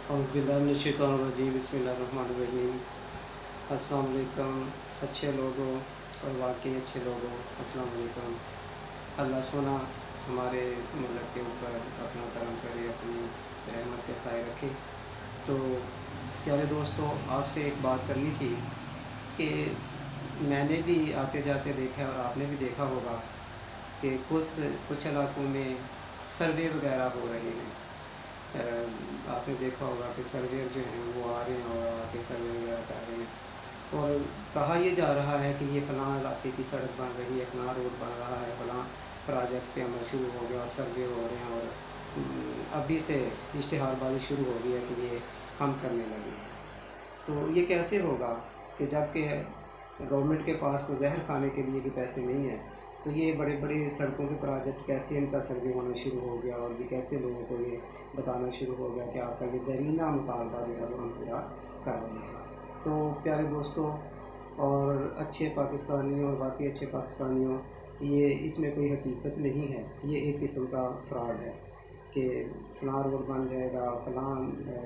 औज़ुबिल्लाहिमिनश्शैतानिर्रजीम बिस्मिल्लाहिर्रहमानिर्रहीम। अस्सलाम वालेकुम अच्छे लोगों और वाकई अच्छे लोगों, अस्सलाम वालेकुम। अल्लाह सोना हमारे मुल्क के ऊपर अपना करम करे, अपनी रहमत के साए रखे। तो प्यारे दोस्तों, आपसे एक बात करनी थी कि मैंने भी आते जाते देखा और आपने भी देखा होगा कि कुछ इलाकों में सर्वे वगैरह हो रहे हैं। आपने देखा होगा कि सर्वेयर जो हैं वो आ रहे हैं और आके सर्वे वगैरह कर रहे हैं और कहा ये जा रहा है कि ये फ़लाँ इलाके की सड़क बन रही है, फ़लाँ रोड बन रहा है, फ़लाँ प्रोजेक्ट पे अमल शुरू हो गया और सर्वे हो रहे हैं और अभी से इश्तिहारबाजी शुरू हो गई है कि ये हम करने लगे हैं। तो ये कैसे होगा कि जबकि गवर्नमेंट के पास तो जहर खाने के लिए भी पैसे नहीं हैं, तो ये बड़े बड़े सड़कों के प्रोजेक्ट कैसे इनका सर्वे होना शुरू हो गया और ये कैसे लोगों को ये बताना शुरू हो गया कि आपका ये दरीना मुतालबा जो है वो हम पूरा कर रहे हैं। तो प्यारे दोस्तों और अच्छे पाकिस्तानियों और बाकी अच्छे पाकिस्तानियों, ये इसमें कोई हकीकत नहीं है, ये एक किस्म का फ्रॉड है कि फ़लाँ रोड बन जाएगा, फ़लाँ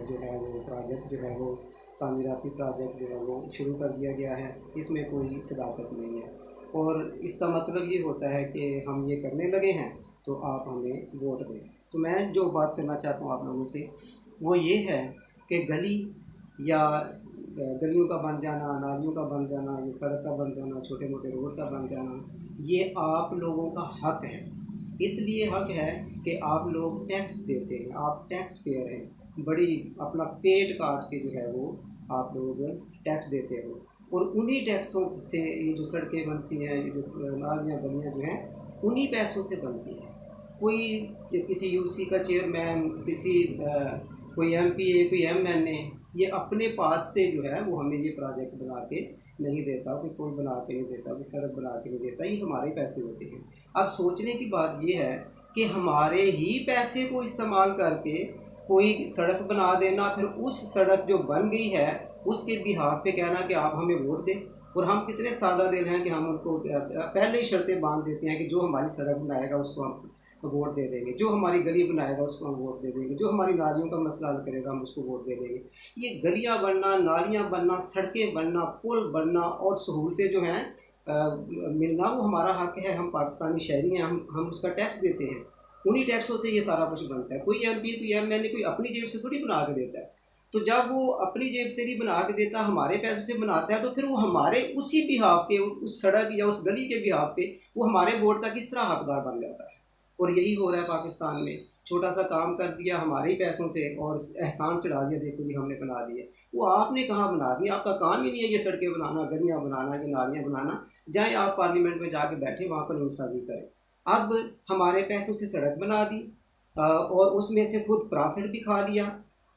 जो है वो प्रोजेक्ट जो है वो तामीराती प्रोजेक्ट जो है वो शुरू कर दिया गया है। इसमें कोई सदाकत नहीं है और इसका मतलब ये होता है कि हम ये करने लगे हैं तो आप हमें वोट दें। तो मैं जो बात करना चाहता हूँ आप लोगों से वो ये है कि गली या गलियों का बन जाना, नालियों का बन जाना, ये सड़क का बन जाना, छोटे मोटे रोड का बन जाना, ये आप लोगों का हक है। इसलिए हक है कि आप लोग टैक्स देते हैं, आप टैक्स पेयर हैं, बड़ी अपना पेट काट के जो है वो आप लोग टैक्स देते हो और उन्हीं टैक्सों से ये जो सड़कें बनती हैं, ये जो नालियाँ गलियाँ जो हैं उन्हीं पैसों से बनती हैं। कोई किसी यूसी का चेयरमैन, किसी कोई एमपीए, कोई एमएनए, ये अपने पास से जो है वो हमें ये प्रोजेक्ट बना के नहीं देता, कोई पुल बना के नहीं देता, कोई सड़क बना के नहीं देता, ये हमारे पैसे होते हैं। अब सोचने की बात ये है कि हमारे ही पैसे को इस्तेमाल करके कोई सड़क बना देना, फिर उस सड़क जो बन गई है उसके बिहाफ पे कहना कि आप हमें वोट दें। और हम कितने सादा दिल हैं कि हम उनको पहले ही शर्तें बांध देते हैं कि जो हमारी सड़क बनाएगा उसको हम वोट दे देंगे, जो हमारी गली बनाएगा उसको हम वोट दे देंगे, जो हमारी नालियों का मसला हल करेगा हम उसको वोट दे देंगे। ये गलियां बनना, नालियां बनना, सड़कें बनना, पुल बनना और सहूलतें जो हैं मिलना वो हमारा हक है। हम पाकिस्तानी शहरी हैं, हम उसका टैक्स देते हैं, उन्हीं टैक्सों से ये सारा कुछ बनता है। कोई एमपी, कोई एमएलए कोई अपनी जेब से थोड़ी बना के देता है। तो जब वो अपनी जेब से नहीं बना के देता, हमारे पैसों से बनाता है, तो फिर वो हमारे उसी बिहाफ के, उस सड़क या उस गली के बिहाफ पे वो हमारे वोट का किस तरह हकदार बन जाता है। और यही हो रहा है पाकिस्तान में। छोटा सा काम कर दिया हमारे ही पैसों से और एहसान चढ़ा दिया, देखो जी हमने बना दिए। वो आपने कहाँ बना दिया, आपका काम ही नहीं है ये सड़कें बनाना, गलियाँ बनाना, ये नालियाँ बनाना। जाए आप पार्लियामेंट में जाके बैठे, वहाँ पर नुसाजी करें। अब हमारे पैसों से सड़क बना दी और उसमें से खुद प्रॉफिट भी खा लिया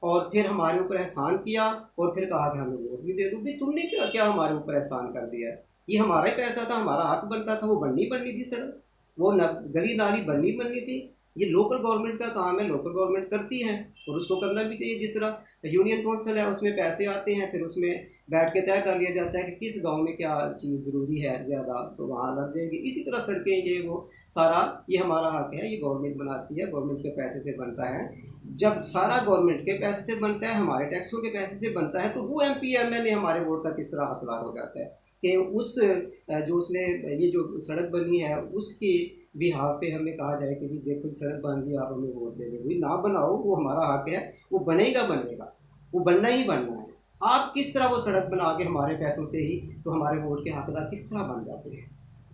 और फिर हमारे ऊपर एहसान किया और फिर कहा कि हमें वोट भी दे दो। भाई तुमने क्या क्या हमारे ऊपर एहसान कर दिया है, ये हमारा ही पैसा था, हमारा हक बनता था, वो बननी थी सड़क, वो गली नाली बननी थी। ये लोकल गवर्नमेंट का काम है, लोकल गवर्नमेंट करती है और उसको करना भी चाहिए। जिस तरह यूनियन काउंसिल है, उसमें पैसे आते हैं, फिर उसमें बैठ के तय कर लिया जाता है कि किस गांव में क्या चीज़ ज़रूरी है ज़्यादा, तो वहाँ लग जाएगी। इसी तरह सड़कें, ये वो सारा ये हमारा हक है, ये गवर्नमेंट बनाती है, गवर्नमेंट के पैसे से बनता है। जब सारा गवर्नमेंट के पैसे से बनता है, हमारे टैक्सों के पैसे से बनता है, तो वो एमपी एमएलए हमारे वोट का किस तरह हकदार हो जाता है कि उस जो उसने ये जो सड़क बनी है उसकी बिहाफ पे हमें कहा जाए कि जी देखो सड़क बन गई, आप हमें वोट दे दे। भाई ना बनाओ, वो हमारा हक है, वो बनेगा बनेगा, वो बनना ही बनना है। आप किस तरह वो सड़क बना के हमारे पैसों से ही तो हमारे वोट के हकदार किस तरह बन जाते हैं।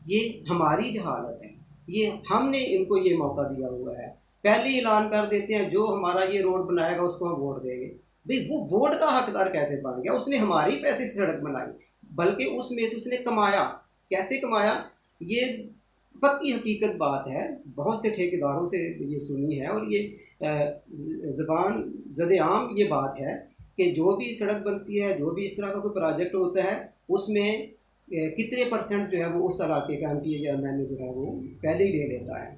ये हमारी जहालत है, ये हमने इनको ये मौका दिया हुआ है। पहले ही ऐलान कर देते हैं जो हमारा ये रोड बनाएगा उसको हम वोट देंगे। भाई वो वोट का हकदार कैसे बन गया, उसने हमारे ही पैसे से सड़क बनाई, बल्कि उसमें से उसने कमाया। कैसे कमाया, ये पक्की हकीकत बात है, बहुत से ठेकेदारों से ये सुनी है और ये ज़बान ज़द-ए-आम ये बात है कि जो भी सड़क बनती है, जो भी इस तरह का कोई प्रोजेक्ट होता है, उसमें कितने परसेंट जो है वो उस इलाके का एमपी या एमएलए जो है वो पहले ही ले लेता है।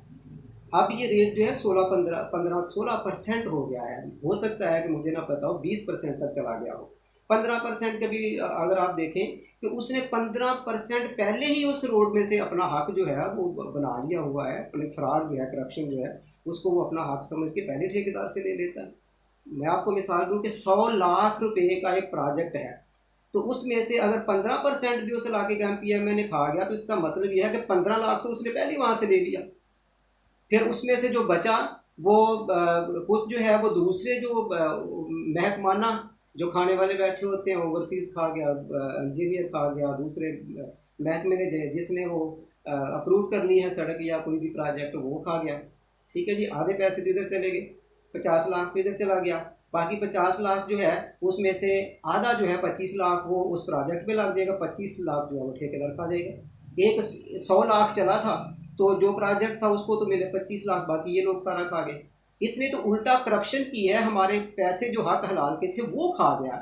अब ये रेट जो है 16 हो गया है। हो सकता है कि मुझे ना पता हो 20% तक चला गया हो, 15% का भी अगर आप देखें कि उसने 15% पहले ही उस रोड में से अपना हक जो है वो बना लिया हुआ है। अपने फ्रॉड जो है, करप्शन जो है, उसको वो अपना हक समझ के पहले ठेकेदार से ले लेता है। मैं आपको मिसाल दूं कि 100 लाख रुपए का एक प्रोजेक्ट है, तो उसमें से अगर 15% भी उस इलाके का एमपीएमए ने खा गया तो इसका मतलब यह है कि 15 लाख तो उसने पहले वहाँ से ले लिया। फिर उसमें से जो बचा वो कुछ जो है वो दूसरे जो महकमाना जो खाने वाले बैठे होते हैं, ओवरसीज़ खा गया, इंजीनियर खा गया, दूसरे महकमे ने जिसने वो अप्रूव करनी है सड़क या कोई भी प्रोजेक्ट वो खा गया। ठीक है जी, आधे पैसे तो इधर चले गए, 50 लाख तो इधर चला गया, बाकी 50 लाख जो है उसमें से आधा जो है 25 लाख वो उस प्रोजेक्ट पे लग जाएगा, 25 लाख जो है वो ठेकेदार खा जाएगा। एक 100 लाख चला था तो जो प्रोजेक्ट था उसको तो मिले 25 लाख, बाकी ये लोग सारा खा गए। इसने तो उल्टा करप्शन की है, हमारे पैसे जो हक हलाल के थे वो खा गया,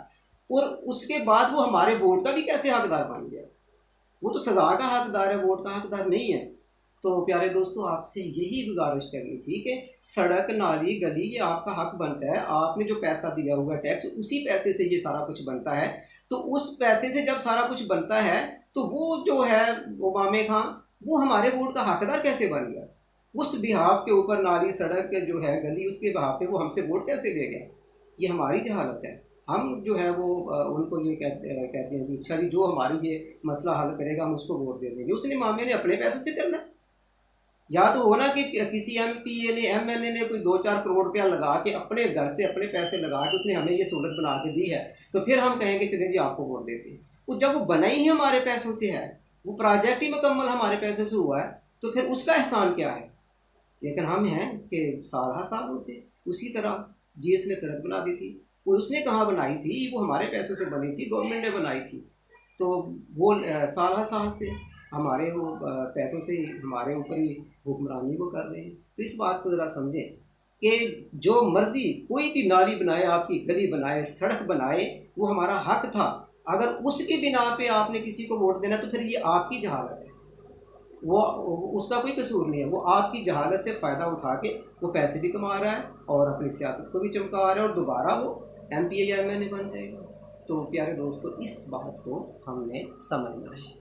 और उसके बाद वो हमारे वोट का भी कैसे हकदार बन गया। वो तो सज़ा का हकदार है, वोट का हकदार नहीं है। तो प्यारे दोस्तों, आपसे यही गुजारिश करनी थी कि सड़क नाली गली ये आपका हक बनता है, आपने जो पैसा दिया हुआ टैक्स उसी पैसे से ये सारा कुछ बनता है। तो उस पैसे से जब सारा कुछ बनता है तो वो जो है ओबामे खां वो हमारे वोट का हकदार कैसे बन गया। उस बिहाफ के ऊपर नाली सड़क जो है गली उसके बिहाफ पे वो हमसे वोट कैसे ले गया। ये हमारी जहालत है। हम जो है वो उनको ये कहते हैं कि अच्छा जी जो हमारी ये मसला हल करेगा हम उसको वोट दे देंगे। उसने मामे ने अपने पैसों से करना है, या तो हो ना कि किसी एमपीए ने एमएलए ने कोई 2-4 करोड़ रुपया लगा के अपने घर से अपने पैसे लगा के उसने हमें ये सहूलत बना के दी है, तो फिर हम कहेंगे चलिए जी आपको वोट देते हैं। वो जब वो बना ही हमारे पैसों से है, वो प्रोजेक्ट ही मुकम्मल हमारे पैसों से हुआ है, तो फिर उसका एहसान क्या है। लेकिन हम हैं कि सालों से उसी तरह जीएस ने सड़क बना दी थी, वो उसने कहाँ बनाई थी, वो हमारे पैसों से बनी थी, गवर्नमेंट ने बनाई थी। तो वो साल से हमारे वो पैसों से हमारे ऊपर ही हुक्मरानी वो कर रहे हैं। तो इस बात को ज़रा समझें कि जो मर्ज़ी कोई भी नाली बनाए, आपकी गली बनाए, सड़क बनाए, वो हमारा हक था। अगर उसकी बिना पे आपने किसी को वोट देना तो फिर ये आपकी जहालत है, वो उसका कोई कसूर नहीं है। वो आपकी जहालत से फ़ायदा उठा के वो पैसे भी कमा रहा है और अपनी सियासत को भी चमका रहा है, और दोबारा वो एमपीए या एमएलए बन जाएगा। तो प्यारे दोस्तों, इस बात को हमने समझना है।